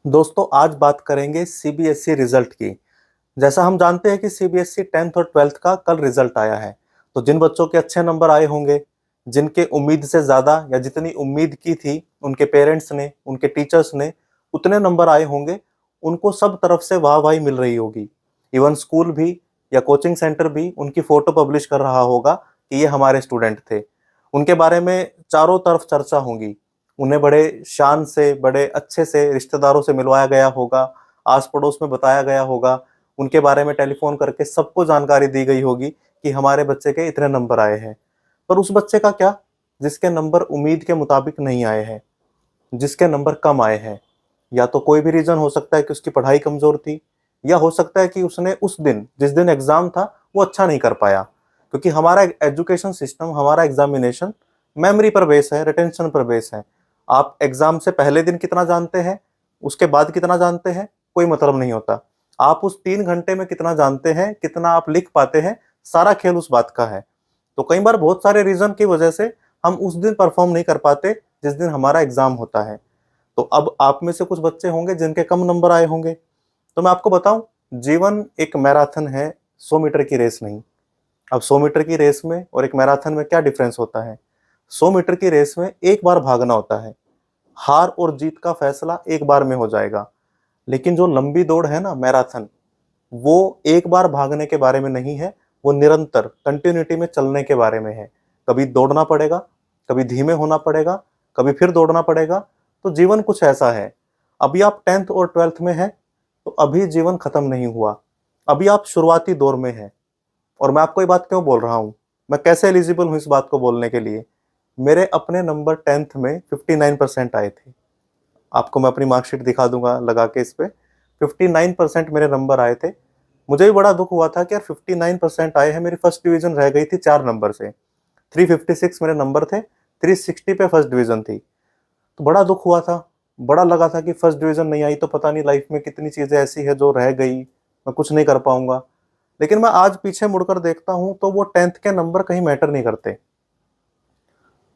दोस्तों आज बात करेंगे सीबीएसई रिजल्ट की। जैसा हम जानते हैं कि सीबीएसई 10th और 12th का कल रिजल्ट आया है। तो जिन बच्चों के अच्छे नंबर आए होंगे, जिनके उम्मीद से ज़्यादा या जितनी उम्मीद की थी उनके पेरेंट्स ने, उनके टीचर्स ने, उतने नंबर आए होंगे, उनको सब तरफ से वाहवाही मिल रही होगी। इवन स्कूल भी या कोचिंग सेंटर भी उनकी फ़ोटो पब्लिश कर रहा होगा कि ये हमारे स्टूडेंट थे। उनके बारे में चारों तरफ चर्चा होगी। उन्हें बड़े शान से, बड़े अच्छे से रिश्तेदारों से मिलवाया गया होगा, आस-पड़ोस में बताया गया होगा, उनके बारे में टेलीफ़ोन करके सबको जानकारी दी गई होगी कि हमारे बच्चे के इतने नंबर आए हैं। पर उस बच्चे का क्या, जिसके नंबर उम्मीद के मुताबिक नहीं आए हैं, जिसके नंबर कम आए हैं? या तो कोई भी रीज़न हो सकता है कि उसकी पढ़ाई कमज़ोर थी, या हो सकता है कि उसने उस दिन, जिस दिन एग्ज़ाम था, वो अच्छा नहीं कर पाया। क्योंकि हमारा एजुकेशन सिस्टम, हमारा एग्ज़ामिनेशन मेमोरी पर बेस है, रिटेंशन पर बेस है। आप एग्ज़ाम से पहले दिन कितना जानते हैं, उसके बाद कितना जानते हैं, कोई मतलब नहीं होता। आप उस 3 घंटे में कितना जानते हैं, कितना आप लिख पाते हैं, सारा खेल उस बात का है। तो कई बार बहुत सारे रीज़न की वजह से हम उस दिन परफ़ॉर्म नहीं कर पाते, जिस दिन हमारा एग्ज़ाम होता है। तो अब आप में से कुछ बच्चे होंगे जिनके कम नंबर आए होंगे। तो मैं आपको बताऊँ, जीवन एक मैराथन है, 100 मीटर की रेस नहीं। अब 100 मीटर की रेस में और एक मैराथन में क्या डिफ़रेंस होता है? 100 मीटर की रेस में एक बार भागना होता है। हार और जीत का फैसला एक बार में हो जाएगा। लेकिन जो लंबी दौड़ है ना, मैराथन, वो एक बार भागने के बारे में नहीं है, वो निरंतर कंटिन्यूटी में चलने के बारे में है। कभी दौड़ना पड़ेगा, कभी धीमे होना पड़ेगा, कभी फिर दौड़ना पड़ेगा। तो जीवन कुछ ऐसा है। अभी आप 10th और 12th में हैं, तो अभी जीवन खत्म नहीं हुआ। अभी आप शुरुआती दौर में हैं। और मैं आपको ये बात क्यों बोल रहा हूँ? मैं कैसे एलिजिबल हूँ इस बात को बोलने के लिए? मेरे अपने नंबर 10th में 59% आए थे। आपको मैं अपनी मार्कशीट दिखा दूँगा लगा के इस पे। 59% मेरे नंबर आए थे। मुझे भी बड़ा दुःख हुआ था कि यार 59% आए हैं, मेरी फर्स्ट डिवीज़न रह गई थी 4 नंबर से। 356 मेरे नंबर थे, 360 पे फर्स्ट डिवीज़न थी। तो बड़ा दुःख हुआ था। बड़ा लगा था कि फर्स्ट डिवीज़न नहीं आई तो पता नहीं लाइफ़ में कितनी चीज़ें ऐसी हैं जो रह गई, मैं कुछ नहीं कर पाऊँगा। लेकिन मैं आज पीछे मुड़कर देखता हूँ तो वो 10th के नंबर कहीं मैटर नहीं करते।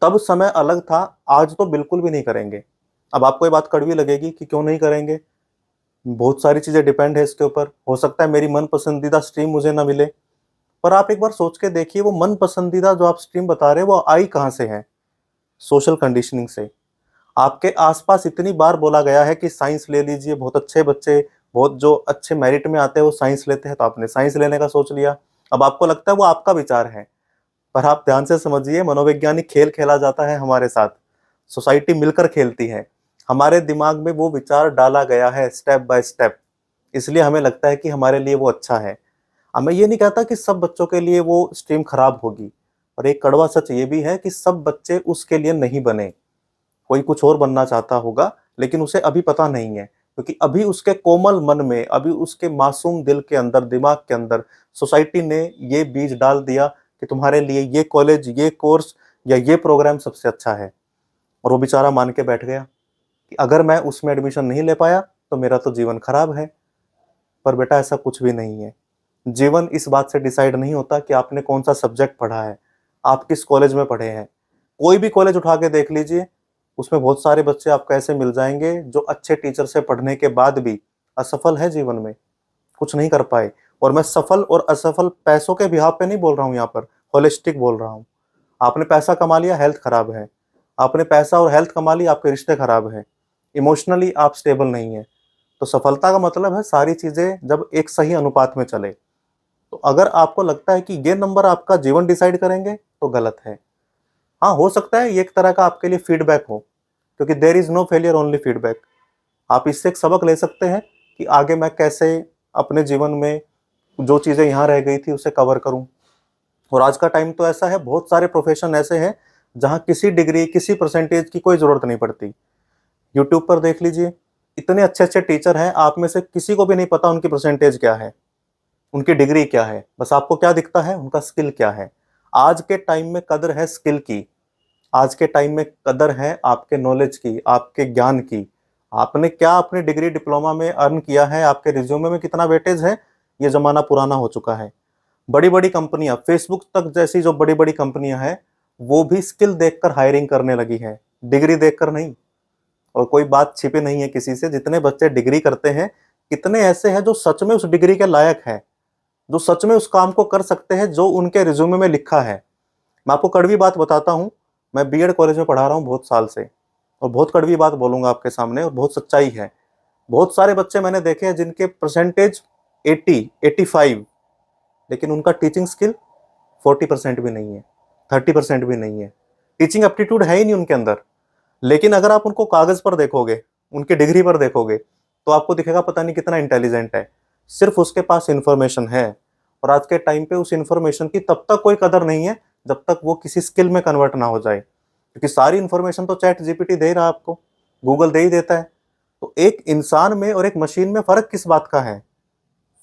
तब समय अलग था, आज तो बिल्कुल भी नहीं करेंगे। अब आपको ये बात कड़वी लगेगी कि क्यों नहीं करेंगे? बहुत सारी चीज़ें डिपेंड है इसके ऊपर। हो सकता है मेरी मन पसंदीदा स्ट्रीम मुझे ना मिले, पर आप एक बार सोच के देखिए, वो मन पसंदीदा जो आप स्ट्रीम बता रहे हैं, वो आई कहाँ से है? सोशल कंडीशनिंग से। आपके आस-पास इतनी बार बोला गया है कि साइंस ले लीजिए, बहुत अच्छे बच्चे, बहुत जो अच्छे मेरिट में आते हैं, वो साइंस लेते हैं, तो आपने साइंस लेने का सोच लिया। अब आपको लगता है वो आपका विचार है। पर आप ध्यान से समझिए, मनोवैज्ञानिक खेल खेला जाता है हमारे साथ। सोसाइटी मिलकर खेलती है। हमारे दिमाग में वो विचार डाला गया है स्टेप बाय स्टेप। इसलिए हमें लगता है कि हमारे लिए वो अच्छा है। अब मैं ये नहीं कहता कि सब बच्चों के लिए वो स्ट्रीम खराब होगी। और एक कड़वा सच ये भी है कि सब बच्चे उसके लिए नहीं बने। कोई कुछ और बनना चाहता होगा, लेकिन उसे अभी पता नहीं है। क्योंकि अभी उसके कोमल मन में, अभी उसके मासूम दिल के अंदर, दिमाग के अंदर सोसाइटी ने ये बीज डाल दिया कि तुम्हारे लिए ये कॉलेज, ये कोर्स या ये प्रोग्राम सबसे अच्छा है। और वो बेचारा मान के बैठ गया कि अगर मैं उसमें एडमिशन नहीं ले पाया, तो मेरा तो जीवन खराब है। पर बेटा ऐसा कुछ भी नहीं है। जीवन इस बात से डिसाइड नहीं होता कि आपने कौन-सा सब्जेक्ट पढ़ा है, आप किस कॉलेज में पढ़े हैं। कोई भी कॉलेज उठा के देख लीजिए, उसमें बहुत सारे बच्चे आपको ऐसे मिल जाएँगे जो अच्छे टीचर से पढ़ने के बाद भी असफल हैं जीवन में, कुछ नहीं कर पाए। और मैं सफल और असफल पैसों के बिहाफ़ पे नहीं बोल रहा हूँ यहाँ पर, होलिस्टिक बोल रहा हूँ। आपने पैसा कमा लिया, हेल्थ खराब है। आपने पैसा और हेल्थ कमा ली, आपके रिश्ते खराब हैं। इमोशनली आप स्टेबल नहीं हैं। तो सफलता का मतलब है सारी चीज़ें जब एक सही अनुपात में चले। तो अगर आपको लगता है कि ये नंबर आपका जीवन डिसाइड करेंगे, तो गलत है। हाँ, हो सकता है ये एक तरह का आपके लिए फीडबैक हो, क्योंकि there is no failure only feedback. आप इससे एक सबक ले सकते हैं कि आगे मैं कैसे अपने जीवन में जो चीज़ें यहाँ रह गई थी उसे कवर करूँ। और आज का टाइम तो ऐसा है, बहुत सारे प्रोफ़ेशन ऐसे हैं जहाँ किसी डिग्री, किसी परसेंटेज की कोई ज़रूरत नहीं पड़ती। यूट्यूब पर देख लीजिए, इतने अच्छे-अच्छे टीचर हैं, आप में से किसी को भी नहीं पता उनकी परसेंटेज क्या है, उनकी डिग्री क्या है। बस आपको क्या दिखता है, उनका स्किल क्या है। आज के टाइम में कदर है स्किल की। आज के टाइम में कदर है आपके नॉलेज की, आपके ज्ञान की। आपने क्या अपनी डिग्री, डिप्लोमा में अर्न किया है, आपके रिज़्यूमे में कितना वेटेज है, ये ज़माना पुराना हो चुका है। बड़ी-बड़ी कंपनियाँ, फ़ेसबुक तक जैसी जो बड़ी-बड़ी कंपनियाँ हैं, वो भी स्किल देखकर हायरिंग करने लगी हैं, डिग्री देखकर नहीं। और कोई बात छिपी नहीं है किसी से। जितने बच्चे डिग्री करते हैं, कितने ऐसे हैं जो सच में उस डिग्री के लायक हैं, जो सच में उस काम को कर सकते हैं जो उनके रिज्यूमे में लिखा है। मैं आपको कड़वी बात बताता हूँ, मैं बीएड कॉलेज में पढ़ा रहा हूँ बहुत साल से, और बहुत कड़वी बात बोलूंगा आपके सामने, और बहुत सच्चाई है। बहुत सारे बच्चे मैंने देखे हैं जिनके परसेंटेज 80, 85, लेकिन उनका टीचिंग स्किल 40% भी नहीं है, 30% भी नहीं है। टीचिंग एप्टीट्यूड है ही नहीं उनके अंदर। लेकिन अगर आप उनको कागज पर देखोगे, उनकी डिग्री पर देखोगे, तो आपको दिखेगा पता नहीं कितना इंटेलिजेंट है। सिर्फ उसके पास इंफॉर्मेशन है, और आज के टाइम पे उस इंफॉर्मेशन की तब तक कोई कदर नहीं है जब तक वो किसी स्किल में कन्वर्ट ना हो जाए, क्योंकि सारी इंफॉर्मेशन तो चैट जीपीटी दे ही रहा है आपको, गूगल दे ही देता है। तो एक इंसान में और एक मशीन में फर्क किस बात का है?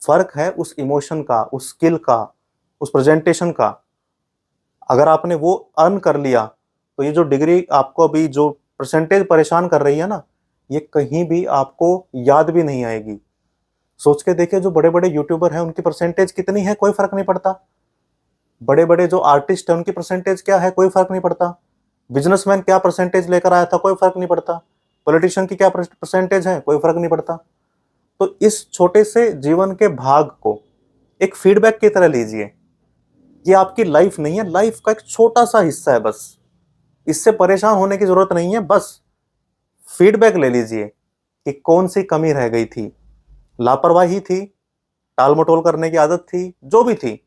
फर्क है उस इमोशन का, उस स्किल का, उस प्रेजेंटेशन का। अगर आपने वो अर्न कर लिया, तो ये जो डिग्री आपको अभी जो परसेंटेज परेशान कर रही है ना, ये कहीं भी आपको याद भी नहीं आएगी। सोच के देखिए, जो बड़े बड़े यूट्यूबर हैं उनकी परसेंटेज कितनी है, कोई फर्क नहीं पड़ता। बड़े बड़े जो आर्टिस्ट हैं उनकी परसेंटेज क्या है, कोई फर्क नहीं पड़ता। बिजनेसमैन क्या परसेंटेज लेकर आया था, कोई फर्क नहीं पड़ता। पॉलिटिशियन की क्या परसेंटेज है, कोई फर्क नहीं पड़ता। तो इस छोटे से जीवन के भाग को एक फीडबैक की तरह लीजिए। ये आपकी लाइफ नहीं है, लाइफ का एक छोटा सा हिस्सा है बस। इससे परेशान होने की जरूरत नहीं है, बस फीडबैक ले लीजिए कि कौन सी कमी रह गई थी, लापरवाही थी, टाल मटोल करने की आदत थी, जो भी थी,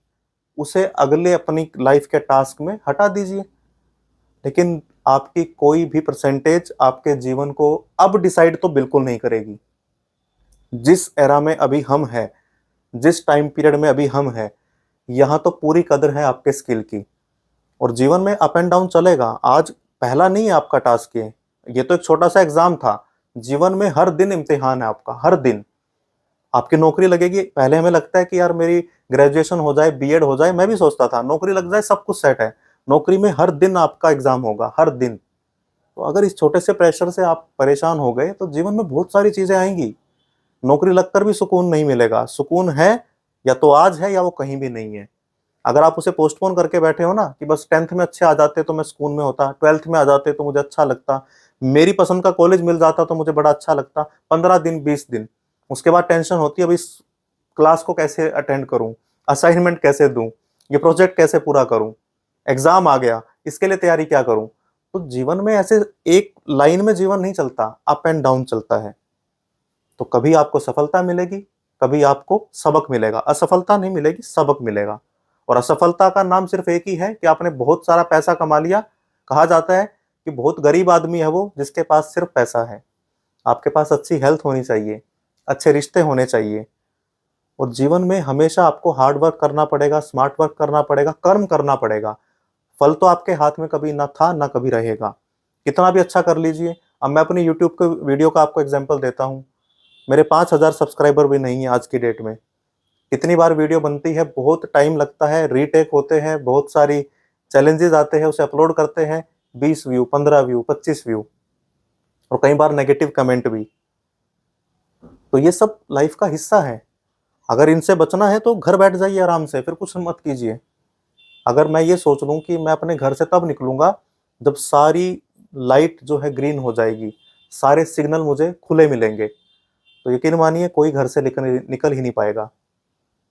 उसे अगले अपनी लाइफ के टास्क में हटा दीजिए। लेकिन आपकी कोई भी परसेंटेज आपके जीवन को अब डिसाइड तो बिल्कुल नहीं करेगी। जिस एरा में अभी हम हैं, जिस टाइम पीरियड में अभी हम हैं, यहाँ तो पूरी कदर है आपके स्किल की। और जीवन में अप एंड डाउन चलेगा। आज पहला नहीं है आपका टास्क, ये तो एक छोटा सा एग्जाम था। जीवन में हर दिन इम्तिहान है आपका, हर दिन। आपकी नौकरी लगेगी, पहले हमें लगता है कि यार मेरी ग्रेजुएशन हो जाए, बीएड हो जाए, मैं भी सोचता था नौकरी लग जाए सब कुछ सेट है। नौकरी में हर दिन आपका एग्जाम होगा, हर दिन। तो अगर इस छोटे से प्रेशर से आप परेशान हो गए, तो जीवन में बहुत सारी चीजें आएंगी। नौकरी लगकर भी सुकून नहीं मिलेगा। सुकून है या तो आज है, या वो कहीं भी नहीं है। अगर आप उसे पोस्टपोन करके बैठे हो ना कि बस 10th में अच्छे आ जाते तो मैं सुकून में होता, 12th में आ जाते तो मुझे अच्छा लगता, मेरी पसंद का कॉलेज मिल जाता तो मुझे बड़ा अच्छा लगता, 15 दिन 20 दिन, उसके बाद टेंशन होती है अब इस क्लास को कैसे अटेंड करूं, असाइनमेंट कैसे दूं, ये प्रोजेक्ट कैसे पूरा करूं, एग्जाम आ गया, इसके लिए तैयारी क्या करूं। तो जीवन में ऐसे एक लाइन में जीवन नहीं चलता, अप एंड डाउन चलता है। तो कभी आपको सफलता मिलेगी, कभी आपको सबक मिलेगा। असफलता नहीं मिलेगी, सबक मिलेगा। और असफलता का नाम सिर्फ एक ही है कि आपने बहुत सारा पैसा कमा लिया। कहा जाता है कि बहुत गरीब आदमी है वो जिसके पास सिर्फ पैसा है। आपके पास अच्छी हेल्थ होनी चाहिए, अच्छे रिश्ते होने चाहिए। और जीवन में हमेशा आपको हार्ड वर्क करना पड़ेगा, स्मार्ट वर्क करना पड़ेगा, कर्म करना पड़ेगा। फल तो आपके हाथ में कभी ना था, ना कभी रहेगा। कितना भी अच्छा कर लीजिए। अब मैं अपनी यूट्यूब के वीडियो का आपको एग्जाम्पल देता हूँ। मेरे 5,000 सब्सक्राइबर भी नहीं है आज की डेट में। कितनी बार वीडियो बनती है, बहुत टाइम लगता है, रीटेक होते हैं, बहुत सारी चैलेंजेस आते हैं, उसे अपलोड करते हैं, 20 व्यू, 15 व्यू, 25 व्यू, और कई बार नेगेटिव कमेंट भी। तो ये सब लाइफ का हिस्सा है। अगर इनसे बचना है तो घर बैठ जाइए आराम से, फिर कुछ मत कीजिए। अगर मैं ये सोच लूँ कि मैं अपने घर से तब निकलूंगा जब सारी लाइट जो है ग्रीन हो जाएगी, सारे सिग्नल मुझे खुले मिलेंगे, तो यकीन मानिए कोई घर से निकल निकल ही नहीं पाएगा।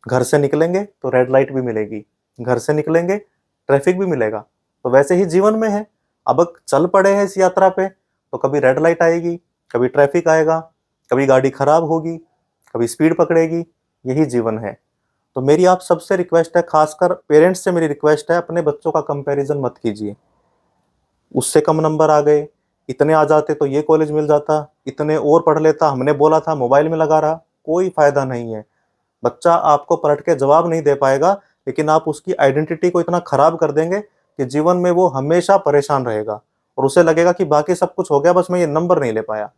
घर से निकलेंगे तो रेड लाइट भी मिलेगी, घर से निकलेंगे ट्रैफिक भी मिलेगा। तो वैसे ही जीवन में है। अब चल पड़े हैं इस यात्रा पे, तो कभी रेड लाइट आएगी, कभी ट्रैफिक आएगा, कभी गाड़ी खराब होगी, कभी स्पीड पकड़ेगी। यही जीवन है। तो मेरी आप सबसे रिक्वेस्ट है, खासकर पेरेंट्स से मेरी रिक्वेस्ट है, अपने बच्चों का कंपैरिजन मत कीजिए। उससे कम नंबर आ गए, इतने आ जाते तो ये कॉलेज मिल जाता, इतने और पढ़ लेता, हमने बोला था, मोबाइल में लगा रहा। कोई फायदा नहीं है। बच्चा आपको पलट के जवाब नहीं दे पाएगा, लेकिन आप उसकी आइडेंटिटी को इतना खराब कर देंगे कि जीवन में वो हमेशा परेशान रहेगा, और उसे लगेगा कि बाकी सब कुछ हो गया, बस मैं ये नंबर नहीं ले पाया।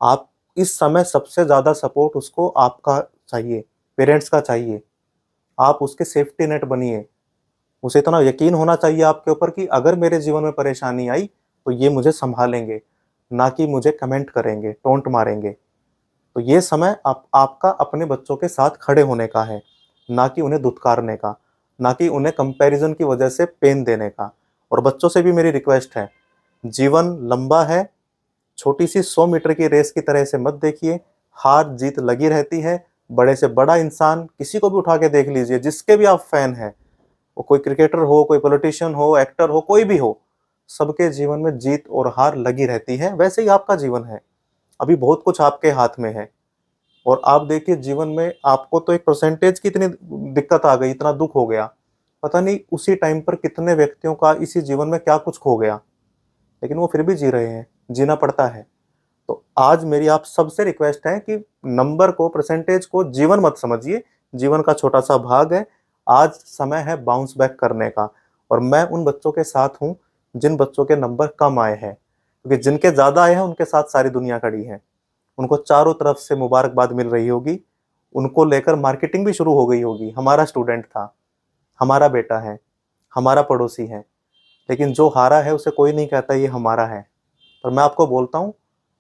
आप इस समय सबसे ज्यादा सपोर्ट उसको आपका चाहिए, पेरेंट्स का चाहिए। आप उसके सेफ्टी नेट बनिए। उसे इतना यकीन होना चाहिए आपके ऊपर कि अगर मेरे जीवन में परेशानी आई तो ये मुझे संभालेंगे, ना कि मुझे कमेंट करेंगे, टोंट मारेंगे। तो ये समय आपका अपने बच्चों के साथ खड़े होने का है, ना कि उन्हें धुतकारने का, ना कि उन्हें कंपैरिजन की वजह से पेन देने का। और बच्चों से भी मेरी रिक्वेस्ट है, जीवन लंबा है, छोटी सी 100 मीटर की रेस की तरह से मत देखिए, हार जीत लगी रहती है। बड़े से बड़ा इंसान किसी को भी उठा के देख लीजिए, जिसके भी आप फैन हैं, वो कोई क्रिकेटर हो, कोई पॉलिटिशियन हो, एक्टर हो, कोई भी हो, सबके जीवन में जीत और हार लगी रहती है। वैसे ही आपका जीवन है, अभी बहुत कुछ आपके हाथ में है। और आप देखिए जीवन में आपको तो एक परसेंटेज की इतनी दिक्कत आ गई, इतना दुख हो गया, पता नहीं उसी टाइम पर कितने व्यक्तियों का इसी जीवन में क्या कुछ खो गया, लेकिन वो फिर भी जी रहे हैं, जीना पड़ता है। तो आज मेरी आप सबसे रिक्वेस्ट है कि नंबर को, परसेंटेज को जीवन मत समझिए, जीवन का छोटा सा भाग है। आज समय है बाउंस बैक करने का। और मैं उन बच्चों के साथ हूँ जिन बच्चों के नंबर कम आए हैं, क्योंकि जिनके ज्यादा आए हैं उनके साथ सारी दुनिया खड़ी है, उनको चारों तरफ से मुबारकबाद मिल रही होगी, उनको लेकर मार्केटिंग भी शुरू हो गई होगी, हमारा स्टूडेंट था, हमारा बेटा है, हमारा पड़ोसी है। लेकिन जो हारा है उसे कोई नहीं कहता ये हमारा है। पर मैं आपको बोलता हूँ,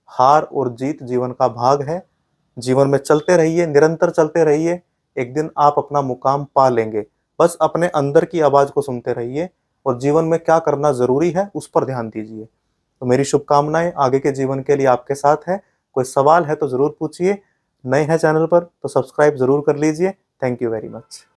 हार और जीत जीवन का भाग है। जीवन में चलते रहिए, निरंतर चलते रहिए, एक दिन आप अपना मुकाम पा लेंगे। बस अपने अंदर की आवाज को सुनते रहिए और जीवन में क्या करना जरूरी है उस पर ध्यान दीजिए। तो मेरी शुभकामनाएं आगे के जीवन के लिए आपके साथ है। कोई सवाल है तो जरूर पूछिए। नए हैं चैनल पर तो सब्सक्राइब जरूर कर लीजिए। Thank you very much.